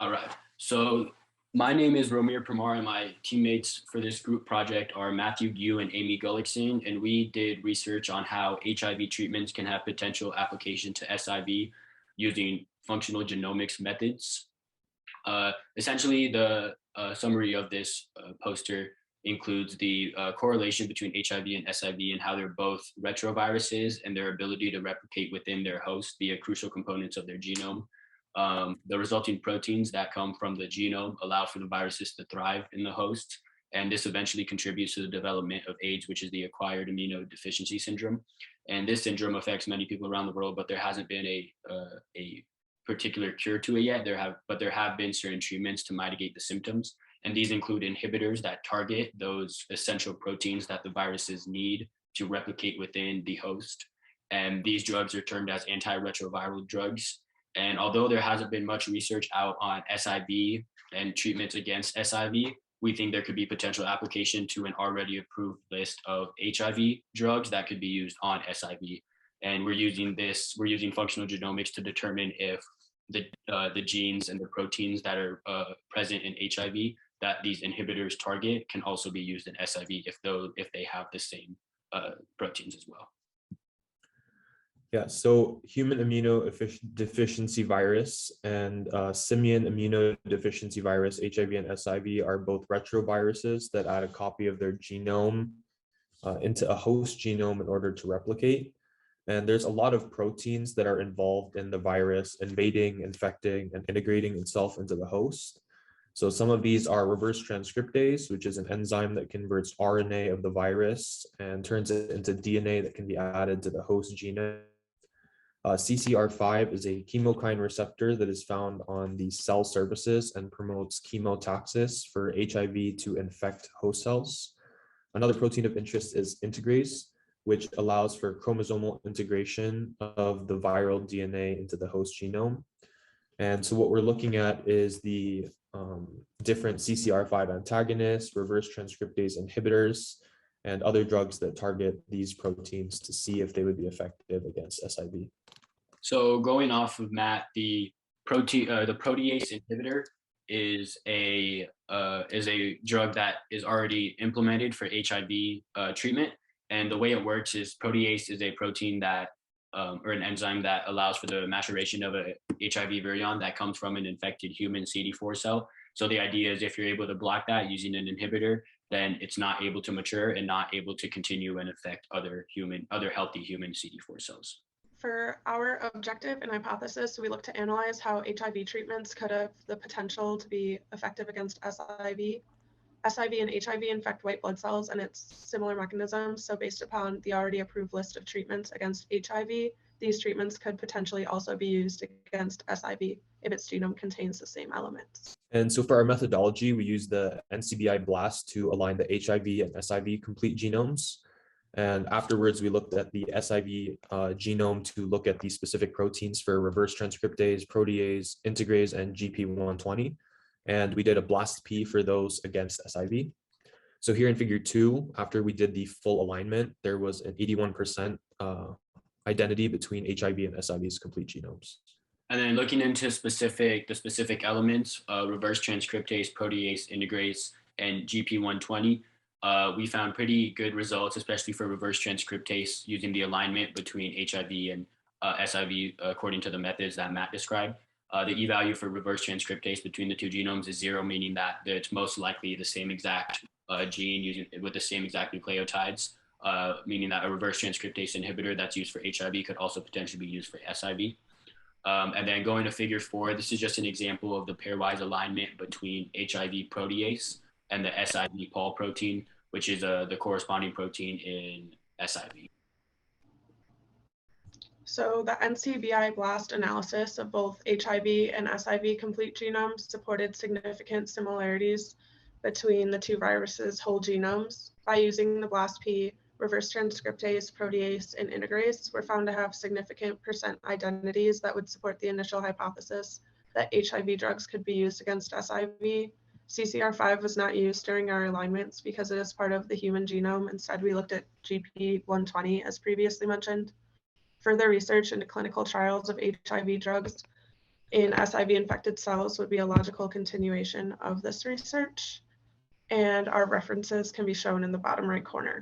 All right. So my name is Romir Parmar, and my teammates for this group project are Matthew Gu and Amy Gulliksen, and we did research on how HIV treatments can have potential application to SIV using functional genomics methods. Essentially, the summary of this poster includes the correlation between HIV and SIV and how they're both retroviruses and their ability to replicate within their host via crucial components of their genome. The resulting proteins that come from the genome allow for the viruses to thrive in the host, and this eventually contributes to the development of AIDS, which is the acquired immunodeficiency syndrome. And this syndrome affects many people around the world, but there hasn't been a particular cure to it yet. There have been certain treatments to mitigate the symptoms, and these include inhibitors that target those essential proteins that the viruses need to replicate within the host. And these drugs are termed as antiretroviral drugs. And although there hasn't been much research out on SIV and treatments against SIV, we think there could be potential application to an already approved list of HIV drugs that could be used on SIV. And we're using functional genomics to determine if the genes and the proteins that are present in HIV that these inhibitors target can also be used in SIV if they have the same proteins as well. Yeah, so human immunodeficiency virus and simian immunodeficiency virus, HIV and SIV, are both retroviruses that add a copy of their genome into a host genome in order to replicate. And there's a lot of proteins that are involved in the virus invading, infecting, and integrating itself into the host. So some of these are reverse transcriptase, which is an enzyme that converts RNA of the virus and turns it into DNA that can be added to the host genome. CCR5 is a chemokine receptor that is found on the cell surfaces and promotes chemotaxis for HIV to infect host cells. Another protein of interest is integrase, which allows for chromosomal integration of the viral DNA into the host genome. And so what we're looking at is the different CCR5 antagonists, reverse transcriptase inhibitors, and other drugs that target these proteins to see if they would be effective against SIV. So going off of Matt, the protease inhibitor is a drug that is already implemented for HIV treatment. And the way it works is protease is a protein that, or an enzyme that allows for the maturation of a HIV virion that comes from an infected human CD4 cell. So the idea is if you're able to block that using an inhibitor, then it's not able to mature and not able to continue and affect other healthy human CD4 cells. For our objective and hypothesis, we look to analyze how HIV treatments could have the potential to be effective against SIV. SIV and HIV infect white blood cells and its similar mechanisms. So based upon the already approved list of treatments against HIV, these treatments could potentially also be used against SIV if its genome contains the same elements. And so for our methodology, we use the NCBI BLAST to align the HIV and SIV complete genomes. And afterwards, we looked at the SIV genome to look at the specific proteins for reverse transcriptase, protease, integrase, and GP120. And we did a BLAST-P for those against SIV. So here in figure 2, after we did the full alignment, there was an 81% identity between HIV and SIV's complete genomes. And then looking into the specific elements, reverse transcriptase, protease, integrase, and GP120, we found pretty good results, especially for reverse transcriptase using the alignment between HIV and SIV according to the methods that Matt described. The e-value for reverse transcriptase between the two genomes is 0, meaning that it's most likely the same exact gene with the same exact nucleotides, meaning that a reverse transcriptase inhibitor that's used for HIV could also potentially be used for SIV. And then going to figure 4, this is just an example of the pairwise alignment between HIV protease and the SIV Pol protein, which is the corresponding protein in SIV. So the NCBI BLAST analysis of both HIV and SIV complete genomes supported significant similarities between the two viruses' whole genomes. By using the BLAST-P, reverse transcriptase, protease, and integrase were found to have significant percent identities that would support the initial hypothesis that HIV drugs could be used against SIV. CCR5 was not used during our alignments because it is part of the human genome. Instead, we looked at GP120 as previously mentioned. Further research into clinical trials of HIV drugs in SIV infected cells would be a logical continuation of this research. And our references can be shown in the bottom right corner.